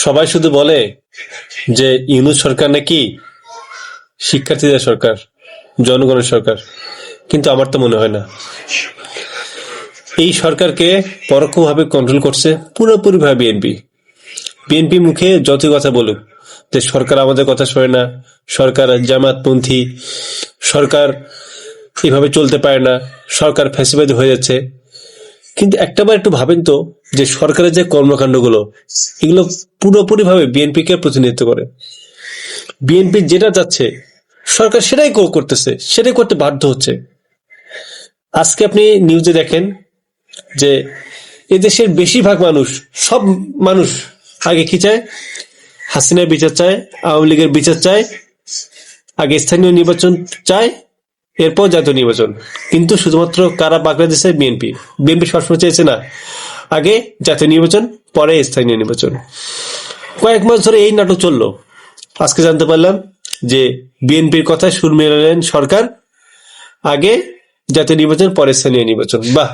সবাই শুধু বলে যে ইউনূস সরকার নাকি শিক্ষার্থীদের সরকার, জনগণের সরকার, কিন্তু আমার তো মনে হয় না। এই সরকারকে পরোক্ষভাবে কন্ট্রোল করছে পুরোপুরিভাবে বিএনপি। বিএনপি মুখে যতই কথা বলুক যে সরকার আমাদের কথা শোনে না, সরকার জামাতপন্থী, সরকার এভাবে চলতে পারে না, সরকার ফ্যাসিবাদী হয়ে যাচ্ছে, কিন্তু একটাবার একটু ভাবেন তো যে সরকারের যে কর্মকাণ্ডগুলো এগুলো পুরোপুরিভাবে বিএনপিকে প্রতিনিধিত্ব করে। বিএনপি যেটা চাচ্ছে সরকার সেটাই করতেছে, সেটাই করতে বাধ্য হচ্ছে। আজকে আপনি নিউজে দেখেন যে এদেশের বেশিরভাগ মানুষ, সব মানুষ আগে কি চায়? হাসিনার বিচার চায়, আওয়ামী লীগের বিচার চায়, আগে স্থানীয় নির্বাচন চায়, এরপর জাতীয় নির্বাচন। কিন্তু শুধুমাত্র কারা বাগড়া দিচ্ছে? বিএনপি। বিএনপি সবসময় চেয়েছে না আগে জাতীয় নির্বাচন, পরে স্থানীয় নির্বাচন। কয়েক মাস ধরে এই নাটক চললো। আজকে জানতে পারলাম যে বিএনপির কথায় সুর মেলালেন সরকার, আগে জাতীয় নির্বাচন, পরে স্থানীয় নির্বাচন। বাহ,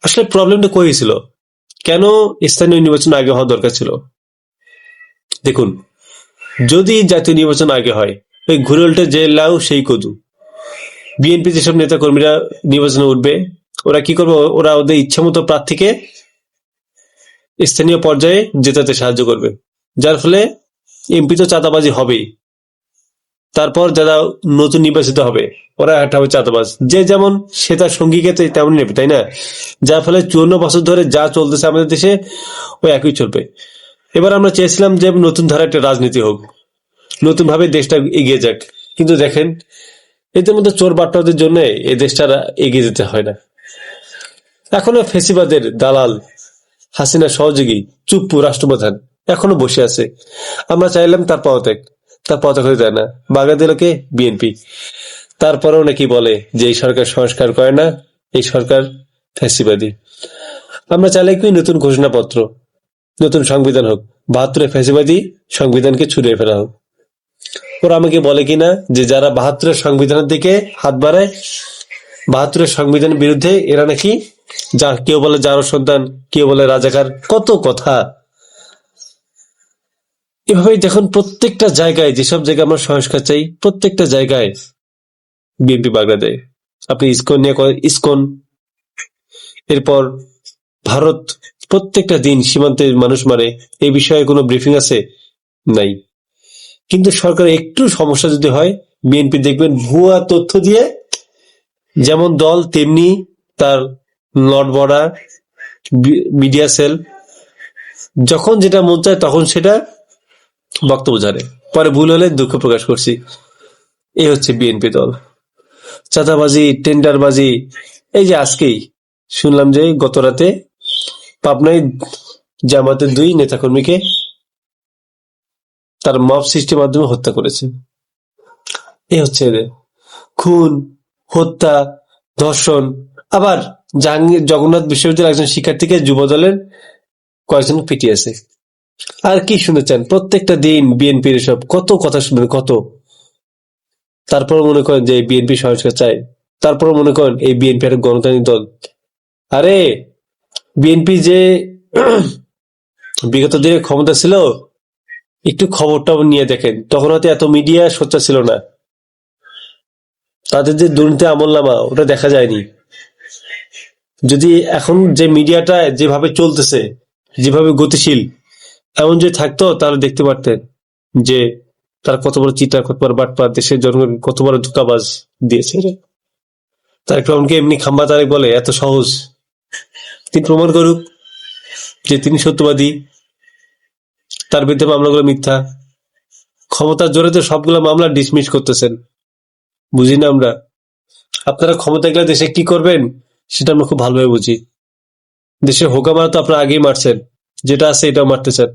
আসলে প্রবলেমটা কই ছিল? কেন স্থানীয় নির্বাচন আগে হওয়া দরকার ছিল? দেখুন, যদি জাতীয় নির্বাচন আগে হয়, ওই ঘুরে উল্টে যে লাউ সেই কদু। বিএনপি যেসব নেতা কর্মীরা নির্বাচনে উঠবে, ওরা কি করবে? ওরা ওদের ইচ্ছা মতো প্রার্থীকে স্থানীয় পর্যায়ে জেতাতে সাহায্য করবে, যার ফলে এমপি তো চাঁদাবাজি হবেই। তারপর যারা নতুন নির্বাচিত হবে ওরা একটা হবে চাঁদাবাজ। যে যেমন সে তার সঙ্গীকে তেমন নেবে, তাই না? যার ফলে 54 বছর ধরে যা চলতেছে আমাদের দেশে ওই একই চলবে। এবার আমরা চেয়েছিলাম যে নতুন ধারা একটা রাজনীতি হোক, নতুন ভাবে দেশটা এগিয়ে যাক, কিন্তু দেখেন এদের মধ্যে চোর বাটপারদের জন্য এই দেশটা এগিয়ে যেতে হয় না। এখনো ফেসিবাদের দালাল হাসিনা সহযোগী চুপ্পু রাষ্ট্রপ্রধান এখনো বসে আছে। আমরা চাইলাম তার পদত্যাগ হয়ে যায় না, বাগা দিলকে বিএনপি। তারপরেও নাকি বলে যে এই সরকার সংস্কার করে না, এই সরকার ফ্যাসিবাদী। আমরা চাইলে কি নতুন ঘোষণাপত্র, নতুন সংবিধান হোক, 72 ফ্যাসিবাদী সংবিধানকে ছুড়িয়ে ফেলা হোক। ওরা আমাকে বলে কিনা যে যারা 72 সংবিধানের দিকে হাত বাড়ায়, 72 সংবিধানের বিরুদ্ধে এরা নাকি কেউ বলে যারও সন্তান, কেউ বলে রাজাকার, কত কথা। এভাবেই দেখুন প্রত্যেকটা জায়গায়, যেসব জায়গায় আমরা সংস্কার চাই, প্রত্যেকটা জায়গায় বিএনপি বাগড়া দেয়। আপনি ইসকন নিয়ে ইসকন, এরপর ভারত প্রত্যেকটা দিন সীমান্তে মানুষ মারে, এই বিষয়ে কোনো ব্রিফিং আছে? নাই। কিন্তু সরকার একটু সমস্যা যদি হয়, বিএনপি দেখবেন ভুয়া তথ্য দিয়ে যেমন দল তেমনি তার নড়বড়া মিডিয়া সেল, যখন যেটা মন চায় তখন সেটা বক্তব্য জানে, পরে ভুল হলে দুঃখ প্রকাশ করছি। এই হচ্ছে বিএনপি দল। চাঁদাবাজি, টেন্ডারবাজি। এই যে আজকেই শুনলাম যে গত রাতে পাবনায় জামাতের 2 নেতাকর্মীকে তার মব সৃষ্টির মাধ্যমে হত্যা করেছে। এই হচ্ছে এদের খুন, হত্যা, ধর্ষণ। আবার জগন্নাথ বিশ্ববিদ্যালয়ের একজন শিক্ষার্থীকে যুবদলের কয়েকজন পিটিয়েছে। আর কি শুনেছেন? প্রত্যেকটা দিন বিএনপির এসব কত কথা শুনবেন, কত। তারপর মনে করেন যে বিএনপি সংস্কার চায়, তারপর মনে করেন এই বিএনপি একটা গণতান্ত্রিক দল। আরে বিএনপি যে বিগত দিনে ক্ষমতা ছিল, একটু খবরটা নিয়ে দেখেন, তখন হয়তো এত মিডিয়া সোচ্চার ছিল না। তাদের যে দুর্নীতি আমলনামা ওটা দেখা যায়নি। যদি এখন যে মিডিয়াটা যেভাবে চলতেছে, যেভাবে গতিশীল, এমন যদি থাকতো তাহলে দেখতে পারতেন যে তারা কত বড় চিৎকার, কত বড় বাটপার, দেশের জনগণ কত বড় ধোঁকাবাজ দিয়েছে। তারেক রহমানকে এমনি খাম্বা তারেক বলে এত সহজ? তিনি প্রমাণ করুক যে তিনি সত্যবাদী, তার বিরুদ্ধে মামলাগুলো মিথ্যা। ক্ষমতার জোরে তো সবগুলো মামলা ডিসমিস করতেছেন, বুঝি না আমরা? আপনারা ক্ষমতা গেলে দেশে কি করবেন সেটা আমরা খুব ভালোভাবে বুঝি। দেশের হোকামারা তো আপনারা আগেই মারছেন, যেটা আছে এটাও মারতে চান।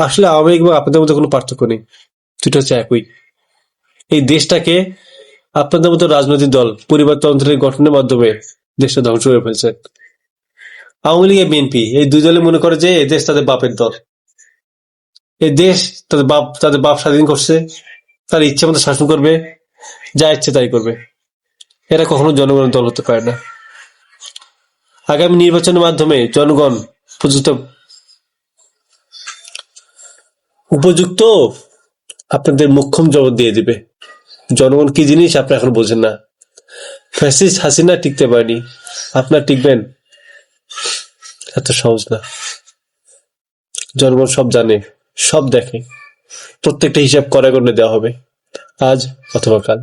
আসলে আওয়ামী লীগ এবং আপনাদের মধ্যে কোনো পার্থক্য নেই, দুটো হচ্ছে একই। এই দেশটাকে আপনাদের মতো রাজনৈতিক দল পরিবারতন্ত্রের গঠনের মাধ্যমে দেশটা ধ্বংস করে ফেলছে। আওয়ামী লীগ বিএনপি এই 2 দলে মনে করে যে এই দেশ তাদের বাপের দল, এই দেশ তাদের বাপ স্বাধীন করছে, তার ইচ্ছে মতো শাসন করবে, যা ইচ্ছে তাই করবে। এরা কখনো জনগণের দল হতে পারে না। আগামী নির্বাচনের মাধ্যমে জনগণ প্রযুক্ত উপযুক্ত আপনাদের মোক্ষম জবাব দিয়ে দিবে। জনগণ কি জিনিস আপনি এখন বোঝেন না। ফ্যাসিস্ট হাসিনা টিকতে পারেনি, আপনার টিকবেন? এত সহজ না। জনগণ সব জানে, সব দেখে, প্রত্যেকটা হিসাব কড়াকড়ি দেওয়া হবে আজ অথবা কাল।